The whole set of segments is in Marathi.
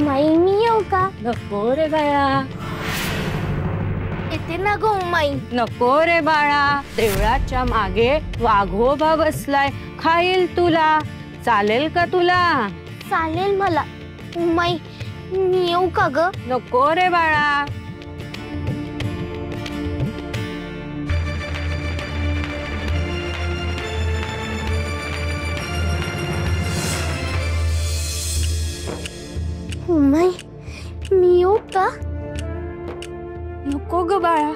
माई मी येऊ का? नको रे बाळा. येते ना गो माई. नको रे बाळा. देवळाच्या मागे वाघोबा बसलाय, खाईल तुला. चालेल का तुला? चालेल मला. माई मी येऊ का ग? नको रे बाळा. माई मी येऊ का? नको ग बाळा.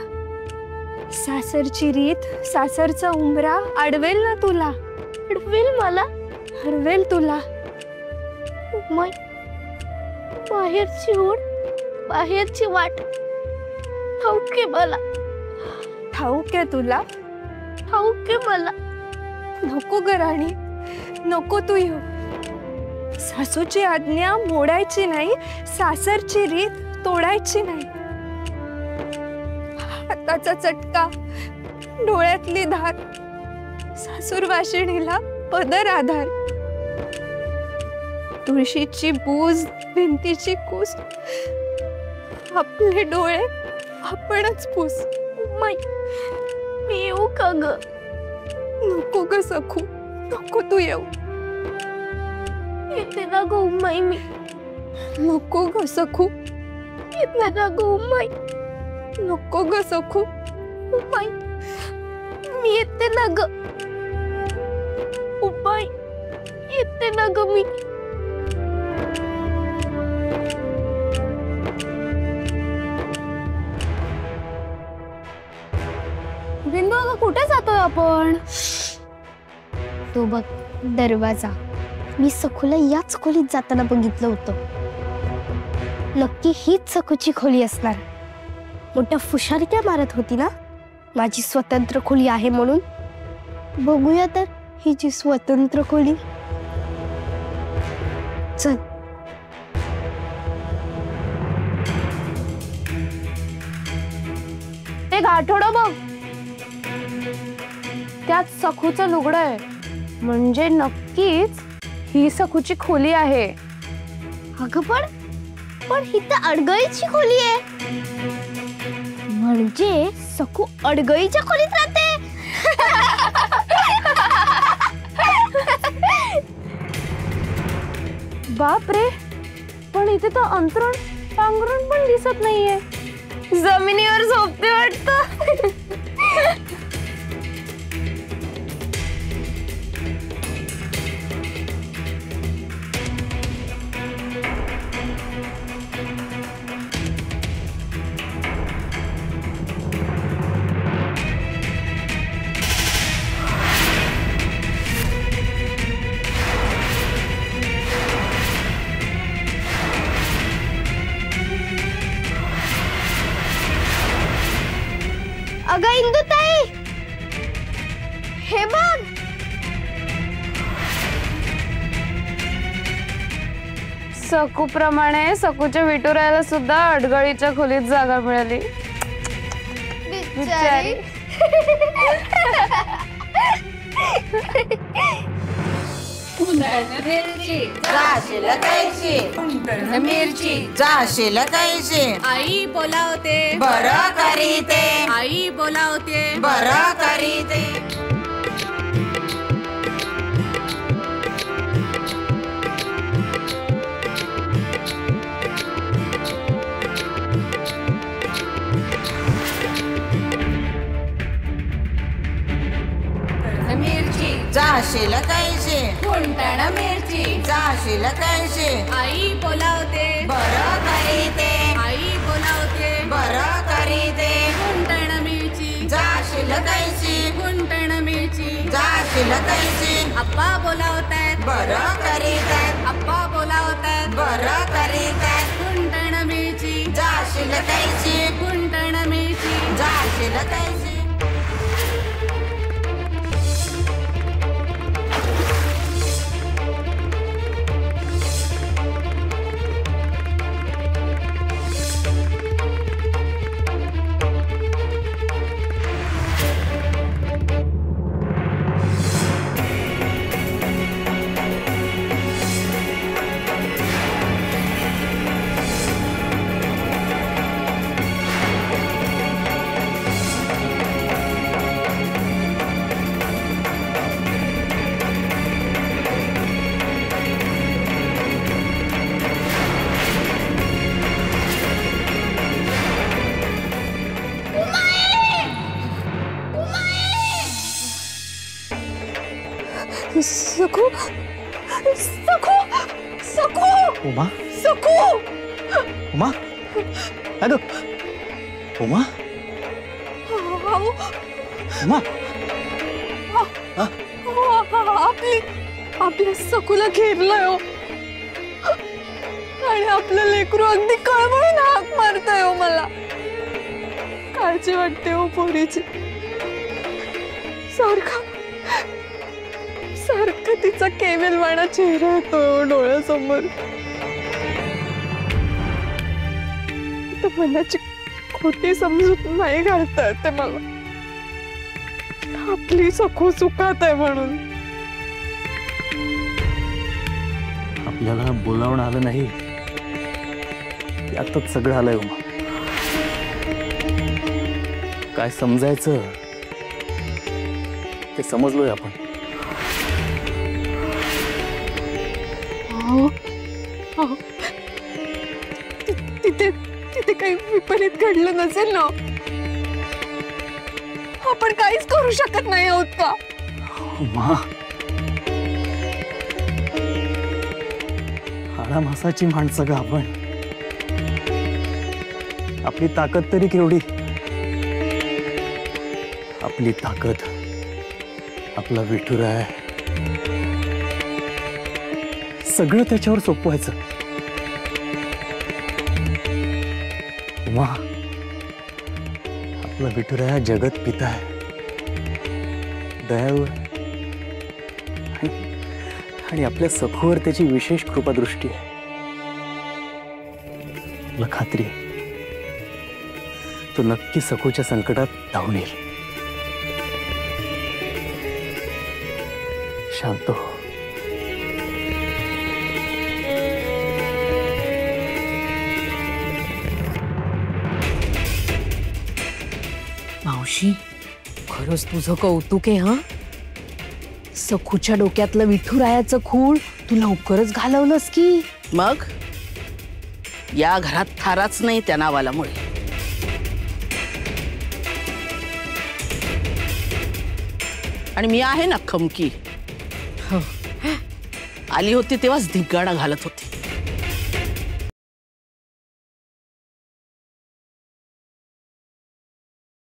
सासरची रीत, सासरचा उंबरा अडवेल ना तुला. अडवेल मला. हरवेल तुला. माई बाहेरची ओढ, बाहेरची वाट ठाऊक आहे मला. ठाऊक आहे तुला. ठाऊक आहे मला. नको ग राणी, नको तू येऊ. सासूची आज्ञा मोडायची नाही, सासरची रीत तोडायची नाही. हाताचा चटका, डोळ्यातली धार, सासूर वाशिणीला पदर आधार. तुळशीची बूज, भिंतीची कूस, आपले डोळे आपणच पूस. माई मी येऊ का ग? नको ग सखू, नको तू येऊ. येते ना गो माई मी. नको ग सखू. येते ना गो माई. नको ग सखू. माई मी येते ना ग. माई येते ना ग मी. बिंदू अगं कुठे जातोय आपण? तो बघ दरवाजा. मी सखूला याच खोलीत जाताना बघितलं होतं. नक्की हीच सखूची खोली असणार. मोठ्या फुशारक्या मारत होती ना माझी स्वतंत्र खोली आहे म्हणून. बघूया तर हिची स्वतंत्र खोली. चल. ते गाठोडं बघ, त्यात सखूचं लुगडं आहे. म्हणजे नक्कीच ही सखूची खोली आहे. अगं पण ही तर अडगळीची खोली आहे. म्हणजे सखू अडगळीच्या खोलीत राहते. बाप रे, पण इथे तर अंतरण पांघरुण पण दिसत नाहीये. जमिनीवर झोपते वाटतं. अगं इंदुताई, हे बघ. सकू प्रमाणे सकूच्या विटुरायला सुद्धा अडगळीच्या खोलीत जागा मिळाली. बिचारी. मिरची जाशील कैची. मिरची जाशील कैची. आई बोलावते बरं करीते. आई बोलावते बरं करीते. मिरची जाशील कैची. कुंटण मिरची जाशील कैची. आई बोलावते बरं करीते. आई बोलावते बरं करीते. कुंटण मिरची जाशील कैची. कुंटण मिरची जाशील कैची. अप्पा बोलावतायत बरं करीतात. अप्पा बोलावतायत बरं करीतात. कुंटण मिरची जाशील कैची. कुंटण मिरची जाशील कैची. सखू सखू सखू उमा सखू उमा अगं उमा अहो, उमा आपली आपल्या सखूला घेरलंय हो. आणि आपलं लेकरू अगदी कळवळून हाक मारतंय हो मला. काळजी वाटते हो पोरीची. सारखा सारखा तिचा केविलवाणा चेहरा येतोय डोळ्यासमोर. तर मनाची खोटी समजूत नाही घालता येते मला. आपली सखू सुखात आहे म्हणून. आपल्याला बोलावणं आलं नाही यातच सगळं आलंय उमा. काय समजायचं ते समजलोय आपण. तिथे तिथे काही विपरीत घडलं नसेल ना. आपण काहीच करू शकत नाही आहोत का. उमा हाडा मासाची माणसं गा आपण. आपली ताकद तरी केवढी. आपली ताकद आपला विठुराय. सगळं त्याच्यावर सोपवायचं. उमा आपला विठुराया जगत पिता आहे. दयाळू आहे. आणि आपल्या सखूवर त्याची विशेष कृपादृष्टी आहे. मला खात्री आहे तो नक्की सखूच्या संकटात धावून येईल. शांत हो. मावशी खरंच तुझं कौतुक आहे. हा सखूच्या डोक्यातलं विठुरायाचं खूळ तू लवकरच घालवलंस की. मग या घरात थाराच नाही त्या नावालामुळे. आणि मी आहे ना खमकी. आली होती तेव्हाच धिंगाणा घालत होती.